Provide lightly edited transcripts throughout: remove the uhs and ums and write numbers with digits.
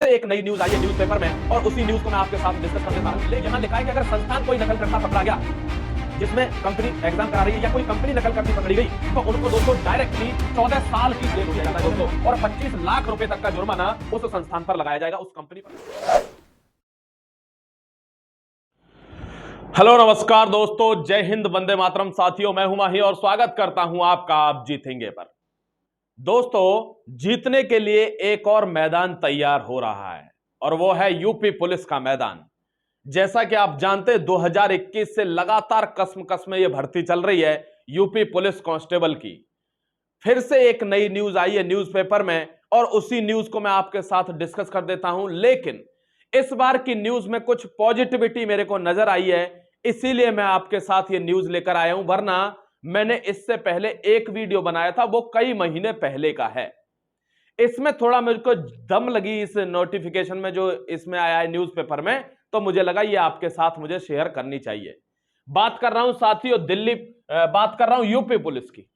से एक नई न्यूज आई है न्यूज़पेपर में और उसी न्यूज को मैं आपके साथ डिस्कस कर देता हूं। यहां लिखा है कि अगर संस्थान कोई नकल करता पकड़ा गया, जिसमें कंपनी एग्जाम करा रही है या कोई कंपनी नकल करती पकड़ी गई, तो उनको दोस्तों डायरेक्टली 14 साल की जेल हो जाएगा दोस्तों, और 25 लाख रुपए तक का जुर्माना उस संस्थान पर लगाया जाएगा, उस कंपनी पर। हेलो नमस्कार दोस्तों, जय हिंद, वंदे मातरम। साथियों, मैं हूं माही और स्वागत करता हूं आपका आप जीतेंगे पर। दोस्तों, जीतने के लिए एक और मैदान तैयार हो रहा है और वो है यूपी पुलिस का मैदान। जैसा कि आप जानते हैं 2021 से लगातार कसम ये भर्ती चल रही है यूपी पुलिस कांस्टेबल की। फिर से एक नई न्यूज आई है न्यूज़पेपर में और उसी न्यूज को मैं आपके साथ डिस्कस कर देता हूं। लेकिन इस बार की न्यूज में कुछ पॉजिटिविटी मेरे को नजर आई है, इसीलिए मैं आपके साथ ये न्यूज लेकर आया हूं। वरना मैंने इससे पहले एक वीडियो बनाया था, वो कई महीने पहले का है। इसमें थोड़ा मुझको दम लगी इस नोटिफिकेशन में जो इसमें आया है न्यूज़पेपर में, तो मुझे लगा ये आपके साथ मुझे शेयर करनी चाहिए। बात कर रहा हूं साथियों बात कर रहा हूं यूपी पुलिस की।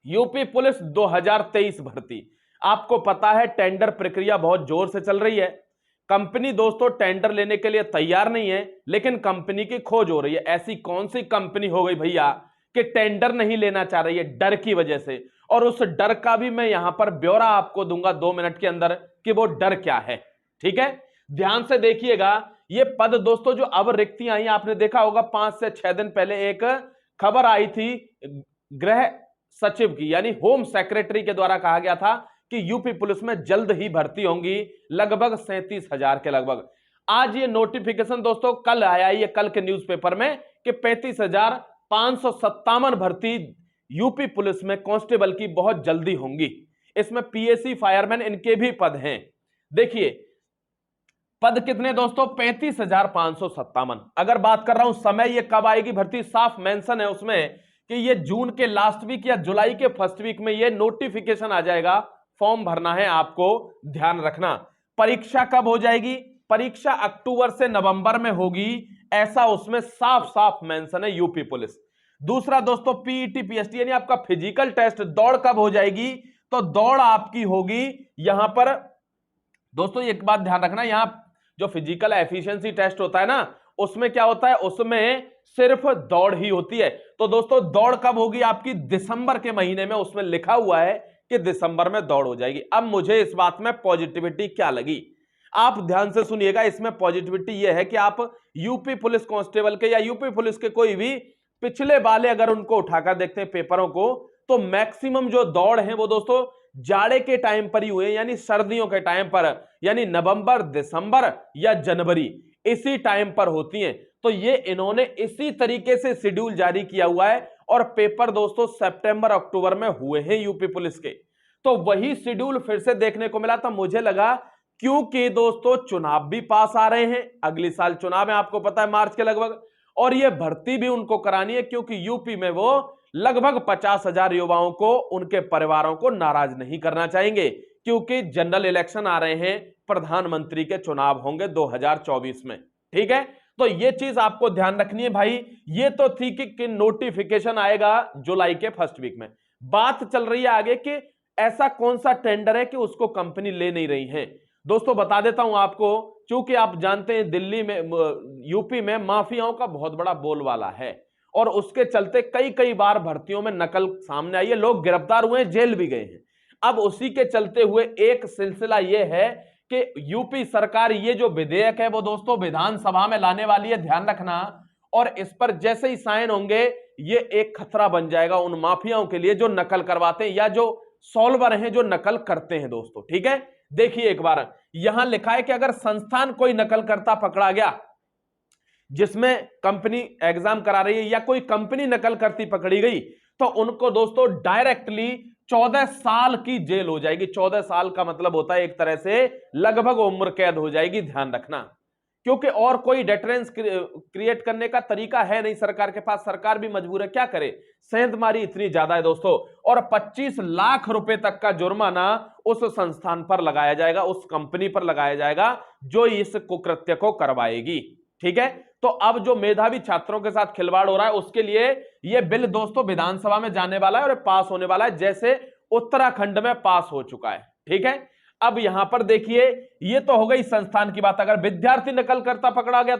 यूपी पुलिस 2023 भर्ती। आपको पता है टेंडर प्रक्रिया बहुत जोर से चल रही है। कंपनी दोस्तों टेंडर लेने के लिए तैयार नहीं है, लेकिन कंपनी की खोज हो रही है। ऐसी कौन सी कंपनी हो गई भैया कि टेंडर नहीं लेना चाह रही है डर की वजह से? और उस डर का भी मैं यहां पर ब्यौरा आपको दूंगा 2 मिनट के अंदर कि वो डर क्या है। ठीक है, ध्यान से देखिएगा। ये पद दोस्तों जो अब रिक्तियां आई, आपने देखा होगा 5 से 6 दिन पहले एक खबर आई थी गृह सचिव की, यानी होम सेक्रेटरी के द्वारा कहा गया था कि यूपी पुलिस में जल्द ही भर्ती होंगी, लगभग 37,000 के लगभग। आज ये नोटिफिकेशन दोस्तों कल आया, ये कल के न्यूज़पेपर में कि 35,557 भर्ती यूपी पुलिस में कांस्टेबल की बहुत जल्दी होंगी। इसमें पीएसी, फायरमैन, इनके भी पद हैं। देखिए पद कितने दोस्तों, 35,557। अगर बात कर रहा हूं समय ये कब आएगी भर्ती, साफ मेंशन है उसमें कि ये जून के लास्ट वीक या जुलाई के फर्स्ट वीक में ये नोटिफिकेशन आ जाएगा। फॉर्म भरना है आपको, ध्यान रखना। परीक्षा कब हो जाएगी? परीक्षा अक्टूबर से नवंबर में होगी, ऐसा उसमें साफ साफ मेंशन है यूपी पुलिस। दूसरा दोस्तों पीईटी पीएसटी यानी आपका फिजिकल टेस्ट, दौड़ कब हो जाएगी? तो दौड़ आपकी होगी यहां पर दोस्तों, एक बात ध्यान रखना, यहां जो फिजिकल एफिशिएंसी टेस्ट होता है ना, उसमें क्या होता है, उसमें सिर्फ दौड़ ही होती है। तो दोस्तों दौड़ कब होगी आपकी? दिसंबर के महीने में उसमें लिखा हुआ है कि दिसंबर में दौड़ हो जाएगी। अब मुझे इस बात में पॉजिटिविटी क्या लगी, आप ध्यान से सुनिएगा। इसमें पॉजिटिविटी यह है कि आप यूपी पुलिस कांस्टेबल के या यूपी पुलिस के कोई भी पिछले वाले अगर उनको उठाकर देखते हैं पेपरों को, तो मैक्सिमम जो दौड़ है वो दोस्तों जाड़े के टाइम पर ही हुए, यानी सर्दियों के टाइम पर, यानी नवंबर, दिसंबर या जनवरी, इसी टाइम पर होती हैं। तो ये इन्होंने इसी तरीके से शेड्यूल जारी किया हुआ है और पेपर दोस्तों सितंबर अक्टूबर में हुए हैं यूपी पुलिस के। तो वही शेड्यूल फिर से देखने को मिला। तो मुझे लगा, क्योंकि दोस्तों चुनाव भी पास आ रहे हैं, अगले साल चुनाव है, आपको पता है मार्च के लगभग, और ये भर्ती भी उनको करानी है, क्योंकि यूपी में वो लगभग 50,000 युवाओं को, उनके परिवारों को नाराज नहीं करना चाहेंगे, क्योंकि जनरल इलेक्शन आ रहे हैं, प्रधानमंत्री के चुनाव होंगे 2024 में। ठीक है, तो ये चीज आपको ध्यान रखनी है भाई। ये तो थी कि नोटिफिकेशन आएगा जुलाई के फर्स्ट वीक में। बात चल रही है आगे कि ऐसा कौन सा टेंडर है कि उसको कंपनी ले नहीं रही है। दोस्तों बता देता हूं आपको, क्योंकि आप जानते हैं दिल्ली में, यूपी में माफियाओं का बहुत बड़ा बोलबाला है और उसके चलते कई बार भर्तियों में नकल सामने आई है, लोग गिरफ्तार हुए हैं, जेल भी गए हैं। अब उसी के चलते हुए एक सिलसिला यह है कि यूपी सरकार ये जो विधेयक है वो दोस्तों विधानसभा में लाने वाली है, ध्यान रखना। और इस पर जैसे ही साइन होंगे, ये एक खतरा बन जाएगा उन माफियाओं के लिए जो नकल करवाते हैं या जो सॉल्वर हैं जो नकल करते हैं दोस्तों। ठीक है, देखिए एक बार यहां लिखा है कि अगर संस्थान कोई नकल करता पकड़ा गया, जिसमें कंपनी एग्जाम करा रही है या कोई कंपनी नकल करती पकड़ी गई, तो उनको दोस्तों डायरेक्टली 14 साल की जेल हो जाएगी। 14 साल का मतलब होता है एक तरह से लगभग उम्र कैद हो जाएगी, ध्यान रखना। क्योंकि और कोई डेटरेंस क्रिएट करने का तरीका है नहीं सरकार के पास, सरकार भी मजबूर है, क्या करे, सेंधमारी इतनी ज्यादा है दोस्तों। और 25 लाख रुपए तक का जुर्माना उस संस्थान पर लगाया जाएगा, उस कंपनी पर लगाया जाएगा जो इस कुकृत्य को करवाएगी। ठीक है, तो अब जो मेधावी छात्रों के साथ खिलवाड़ हो रहा है उसके लिए यह बिल दोस्तों विधानसभा में जाने वाला है और पास होने वाला है, जैसे उत्तराखंड में पास हो चुका है। ठीक है, अब यहां पर देखिए, ये तो हो गई संस्थान की बात। अगर विद्यार्थी नकल करता पकड़ा गया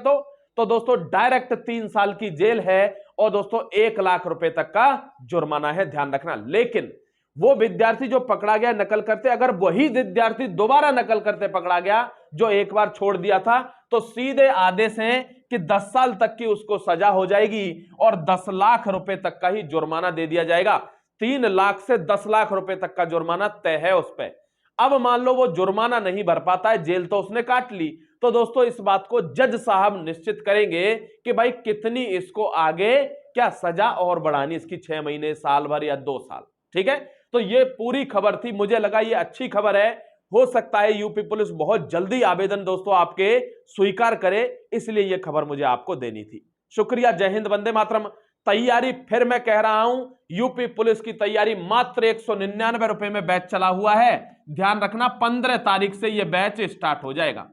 तो दोस्तों डायरेक्ट 3 साल की जेल है और दोस्तों 1 लाख रुपए तक का जुर्माना है, ध्यान रखना। लेकिन वो विद्यार्थी जो पकड़ा गया नकल करते, अगर वही विद्यार्थी दोबारा नकल करते पकड़ा गया जो एक बार छोड़ दिया था, तो सीधे आदेश है कि 10 साल तक की उसको सजा हो जाएगी और 10 लाख रुपए तक का ही जुर्माना दे दिया जाएगा। 3 लाख से 10 लाख रुपए तक का जुर्माना तय है उस पर। अब मान लो वो जुर्माना नहीं भर पाता है, जेल तो उसने काट ली, तो दोस्तों इस बात को जज साहब निश्चित करेंगे कि भाई कितनी इसको आगे क्या सजा और बढ़ानी, इसकी 6 महीने, साल भर या 2 साल। ठीक है, तो ये पूरी खबर थी, मुझे लगा ये अच्छी खबर है। हो सकता है यूपी पुलिस बहुत जल्दी आवेदन दोस्तों आपके स्वीकार करे, इसलिए ये खबर मुझे आपको देनी थी। शुक्रिया, जय हिंद, वंदे मातरम। तैयारी फिर मैं कह रहा हूं, यूपी पुलिस की तैयारी मात्र 199 रुपए में बैच चला हुआ है। ध्यान रखना 15 तारीख से यह बैच स्टार्ट हो जाएगा।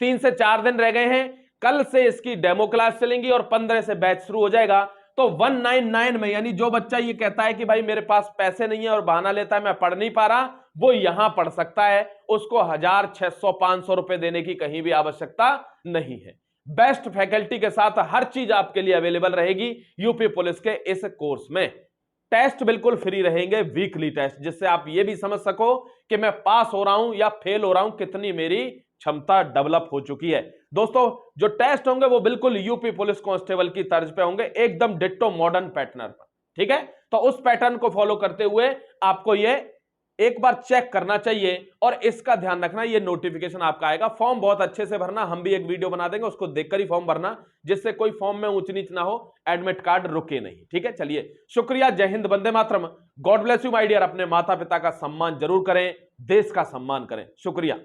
3 से 4 दिन रह गए हैं, कल से इसकी डेमो क्लास चलेंगी और 15 से बैच शुरू हो जाएगा। तो 199 में, यानी जो बच्चा ये कहता है कि भाई मेरे पास पैसे नहीं है और बहाना लेता है मैं पढ़ नहीं पा रहा, वो यहां पढ़ सकता है। उसको 1000, 600, 500 रुपए देने की कहीं भी आवश्यकता नहीं है। बेस्ट फैकल्टी के साथ हर चीज आपके लिए अवेलेबल रहेगी यूपी पुलिस के इस कोर्स में। टेस्ट बिल्कुल फ्री रहेंगे, वीकली टेस्ट, जिससे आप ये भी समझ सको कि मैं पास हो रहा हूं या फेल हो रहा हूं, कितनी मेरी क्षमता डेवलप हो चुकी है। दोस्तों जो टेस्ट होंगे वो बिल्कुल यूपी पुलिस कांस्टेबल की तर्ज पे होंगे, एकदम डिट्टो मॉडर्न पैटर्न पर। ठीक है, तो उस पैटर्न को फॉलो करते हुए आपको ये एक बार चेक करना चाहिए और इसका ध्यान रखना, ये नोटिफिकेशन आपका आएगा। फॉर्म बहुत अच्छे से भरना, हम भी एक वीडियो बना देंगे, उसको देखकर ही फॉर्म भरना, जिससे कोई फॉर्म में ऊंच नीच ना हो, एडमिट कार्ड रुके नहीं। ठीक है, चलिए शुक्रिया, जय हिंद, वंदे मातरम। God bless you my dear. अपने माता पिता का सम्मान जरूर करें, देश का सम्मान करें। शुक्रिया।